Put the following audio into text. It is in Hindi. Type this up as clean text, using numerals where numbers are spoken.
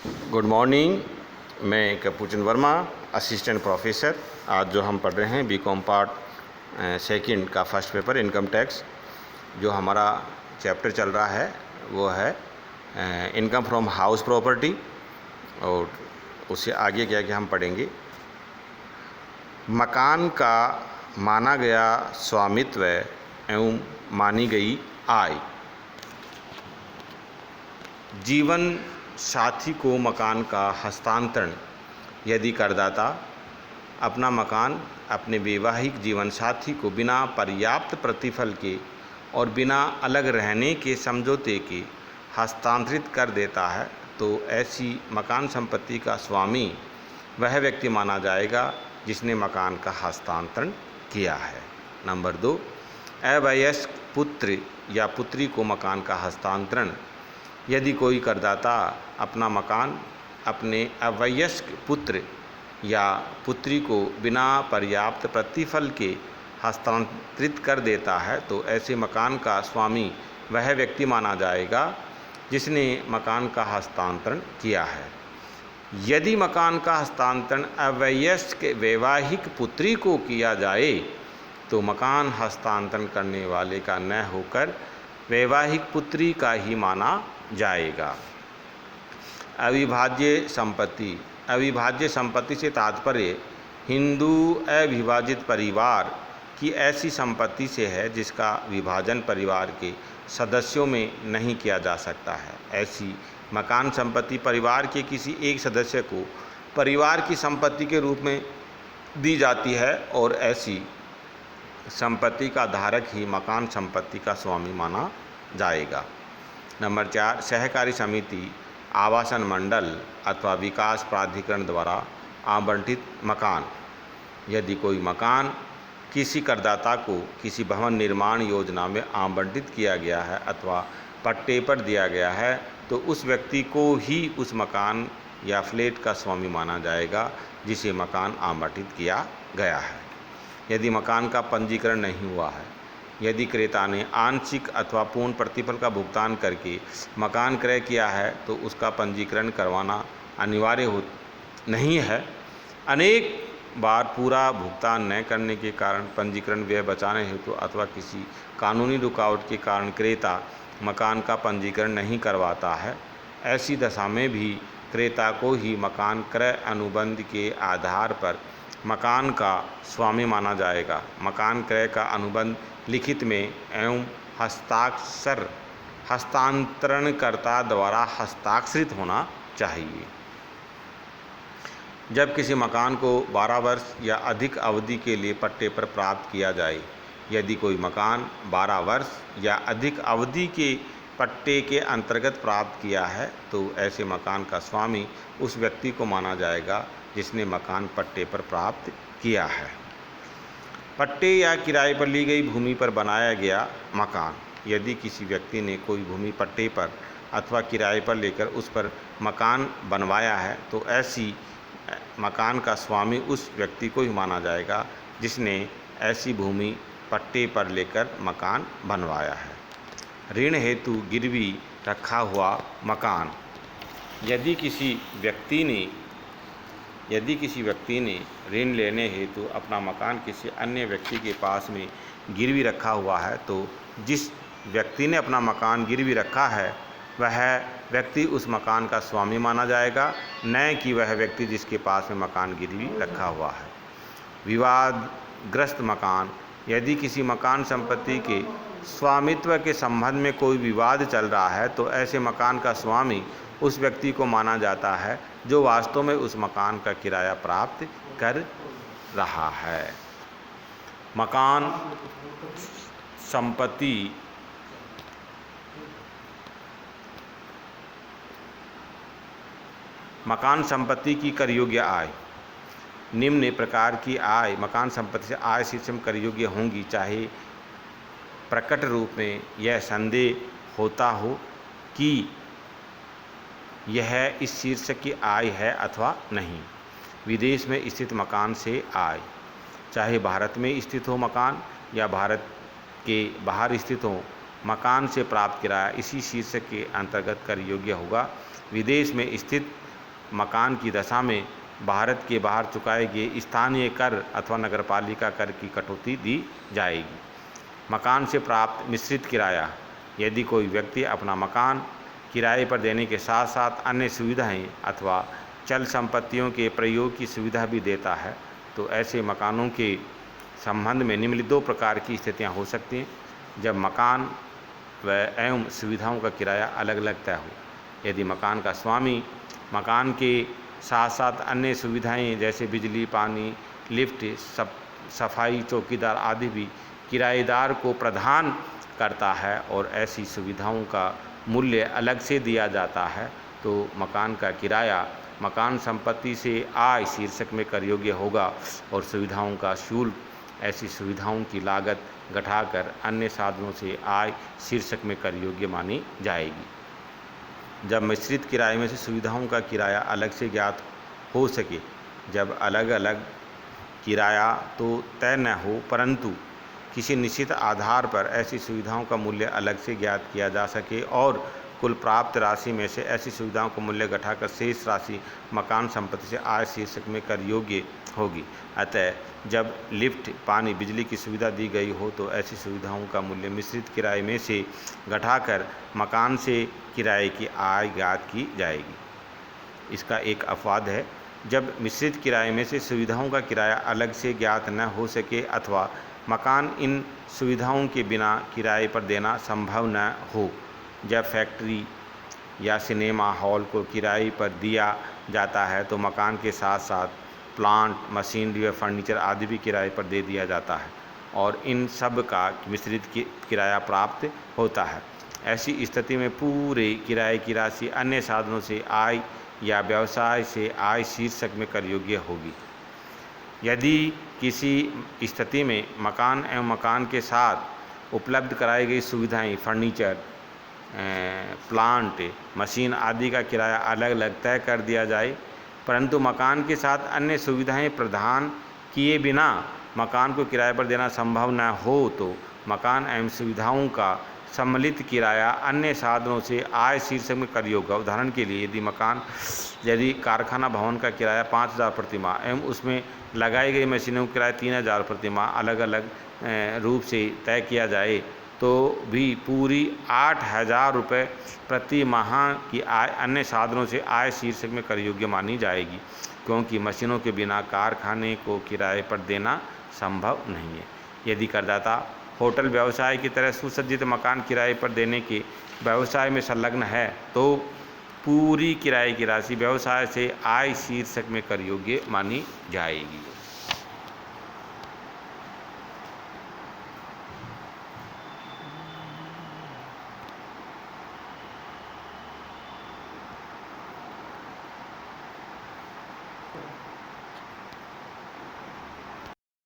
Good morning. मैं कपूरचंद वर्मा, असिस्टेंट प्रोफेसर। आज जो हम पढ़ रहे हैं बीकॉम पार्ट सेकंड का फर्स्ट पेपर इनकम टैक्स। जो हमारा चैप्टर चल रहा है वो है इनकम फ्रॉम हाउस प्रॉपर्टी, और उससे आगे क्या क्या हम पढ़ेंगे। मकान का माना गया स्वामित्व एवं मानी गई आय। जीवन साथी को मकान का हस्तांतरण यदि करदाता अपना मकान अपने वैवाहिक जीवन साथी को बिना पर्याप्त प्रतिफल के और बिना अलग रहने के समझौते के हस्तांतरित कर देता है तो ऐसी मकान संपत्ति का स्वामी वह व्यक्ति माना जाएगा जिसने मकान का हस्तांतरण किया है। नंबर 2, अवयस्क पुत्र या पुत्री को मकान का हस्तांतरण। यदि कोई करदाता अपना मकान अपने अवयस्क पुत्र या पुत्री को बिना पर्याप्त प्रतिफल के हस्तांतरित कर देता है तो ऐसे मकान का स्वामी वह व्यक्ति माना जाएगा जिसने मकान का हस्तांतरण किया है। यदि मकान का हस्तांतरण अवयस्क वैवाहिक पुत्री को किया जाए तो मकान हस्तांतरण करने वाले का न होकर वैवाहिक पुत्री का ही माना जाएगा। अविभाज्य संपत्ति। अविभाज्य संपत्ति से तात्पर्य हिंदू अविभाजित परिवार की ऐसी संपत्ति से है जिसका विभाजन परिवार के सदस्यों में नहीं किया जा सकता है। ऐसी मकान संपत्ति परिवार के किसी एक सदस्य को परिवार की संपत्ति के रूप में दी जाती है और ऐसी संपत्ति का धारक ही मकान संपत्ति का स्वामी माना जाएगा। नंबर 4, सहकारी समिति, आवासन मंडल अथवा विकास प्राधिकरण द्वारा आवंटित मकान। यदि कोई मकान किसी करदाता को किसी भवन निर्माण योजना में आवंटित किया गया है अथवा पट्टे पर दिया गया है तो उस व्यक्ति को ही उस मकान या फ्लैट का स्वामी माना जाएगा जिसे मकान आवंटित किया गया है। यदि मकान का पंजीकरण नहीं हुआ है, यदि क्रेता ने आंशिक अथवा पूर्ण प्रतिफल का भुगतान करके मकान क्रय किया है तो उसका पंजीकरण करवाना अनिवार्य नहीं है। अनेक बार पूरा भुगतान न करने के कारण पंजीकरण व्यय बचाने हेतु अथवा किसी कानूनी रुकावट के कारण क्रेता मकान का पंजीकरण नहीं करवाता है। ऐसी दशा में भी क्रेता को ही मकान क्रय अनुबंध के आधार पर मकान का स्वामी माना जाएगा। मकान क्रय का अनुबंध लिखित में एवं हस्तांतरणकर्ता द्वारा हस्ताक्षरित होना चाहिए। जब किसी मकान को 12 वर्ष या अधिक अवधि के लिए पट्टे पर प्राप्त किया जाए, यदि कोई मकान 12 वर्ष या अधिक अवधि के पट्टे के अंतर्गत प्राप्त किया है तो ऐसे मकान का स्वामी उस व्यक्ति को माना जाएगा जिसने मकान पट्टे पर प्राप्त किया है। पट्टे या किराए पर ली गई भूमि पर बनाया गया मकान। यदि किसी व्यक्ति ने कोई भूमि पट्टे पर अथवा किराए पर लेकर उस पर मकान बनवाया है तो ऐसी मकान का स्वामी उस व्यक्ति को ही माना जाएगा जिसने ऐसी भूमि पट्टे पर लेकर मकान बनवाया है। ऋण हेतु गिरवी रखा हुआ मकान। यदि किसी व्यक्ति ने ऋण लेने हेतु अपना मकान किसी अन्य व्यक्ति के पास में गिरवी रखा हुआ है तो जिस व्यक्ति ने अपना मकान गिरवी रखा है वह व्यक्ति उस मकान का स्वामी माना जाएगा, न कि वह व्यक्ति जिसके पास में मकान गिरवी रखा हुआ है। विवादग्रस्त मकान। यदि किसी मकान संपत्ति के स्वामित्व के संबंध में कोई विवाद चल रहा है तो ऐसे मकान का स्वामी उस व्यक्ति को माना जाता है जो वास्तव में उस मकान का किराया प्राप्त कर रहा है। मकान संपत्ति की कर योग्य आय। निम्न प्रकार की आय मकान संपत्ति से आय शीर्षक कर योग्य होंगी, चाहे प्रकट रूप में यह संदेह होता हो कि यह इस शीर्षक की आय है अथवा नहीं। विदेश में स्थित मकान से आय, चाहे भारत में स्थित हो मकान या भारत के बाहर स्थित हो, मकान से प्राप्त किराया इसी शीर्षक के अंतर्गत कर योग्य होगा। विदेश में स्थित मकान की दशा में भारत के बाहर चुकाए गए स्थानीय कर अथवा नगरपालिका कर की कटौती दी जाएगी। मकान से प्राप्त मिश्रित किराया, यदि कोई व्यक्ति अपना मकान किराए पर देने के साथ साथ अन्य सुविधाएं अथवा चल संपत्तियों के प्रयोग की सुविधा भी देता है तो ऐसे मकानों के संबंध में निम्नलिखित 2 प्रकार की स्थितियां हो सकती हैं। जब मकान व एवं सुविधाओं का किराया अलग अलग तय हो। यदि मकान का स्वामी मकान के साथ साथ अन्य सुविधाएं जैसे बिजली, पानी, लिफ्ट, सफाई, चौकीदार आदि भी किराएदार को प्रदान करता है और ऐसी सुविधाओं का मूल्य अलग से दिया जाता है तो मकान का किराया मकान संपत्ति से आय शीर्षक में कर योग्य होगा और सुविधाओं का शुल्क ऐसी सुविधाओं की लागत घटाकर अन्य साधनों से आय शीर्षक में कर योग्य मानी जाएगी। जब मिश्रित किराए में से सुविधाओं का किराया अलग से ज्ञात हो सके, जब अलग अलग किराया तो तय न हो परंतु किसी निश्चित आधार पर ऐसी सुविधाओं का मूल्य अलग से ज्ञात किया जा सके और कुल प्राप्त राशि में से ऐसी सुविधाओं का मूल्य घटाकर शेष राशि मकान संपत्ति से आय शीर्षक में कर योग्य होगी। अतः जब लिफ्ट, पानी, बिजली की सुविधा दी गई हो तो ऐसी सुविधाओं का मूल्य मिश्रित किराए में से घटाकर मकान से किराए की आय ज्ञात की जाएगी। इसका एक अपवाद है, जब मिश्रित किराए में से सुविधाओं का किराया अलग से ज्ञात न हो सके अथवा मकान इन सुविधाओं के बिना किराए पर देना संभव न हो। जब फैक्ट्री या सिनेमा हॉल को किराए पर दिया जाता है तो मकान के साथ साथ प्लांट, मशीनरी व फर्नीचर आदि भी किराए पर दे दिया जाता है और इन सब का मिश्रित किराया प्राप्त होता है। ऐसी स्थिति में पूरे किराए की राशि अन्य साधनों से आय या व्यवसाय से आय शीर्षक में कर योग्य होगी। यदि किसी स्थिति में मकान एवं मकान के साथ उपलब्ध कराई गई सुविधाएं, फर्नीचर, प्लांट, मशीन आदि का किराया अलग अलग तय कर दिया जाए परंतु मकान के साथ अन्य सुविधाएं प्रदान किए बिना मकान को किराए पर देना संभव न हो तो मकान एवं सुविधाओं का सम्मिलित किराया अन्य साधनों से आय शीर्षक में कर योग्य। उदाहरण के लिए यदि कारखाना भवन का किराया 5,000 प्रति माह एवं उसमें लगाई गई मशीनों का किराया 3,000 प्रति माह अलग अलग रूप से तय किया जाए तो भी पूरी 8,000 रुपये प्रति माह की आय अन्य साधनों से आय शीर्षक में कर योग्य मानी जाएगी क्योंकि मशीनों के बिना कारखाने को किराए पर देना संभव नहीं है। यदि करदाता होटल व्यवसाय की तरह सुसज्जित मकान किराए पर देने के व्यवसाय में संलग्न है तो पूरी किराए की राशि व्यवसाय से आय शीर्षक में कर योग्य मानी जाएगी।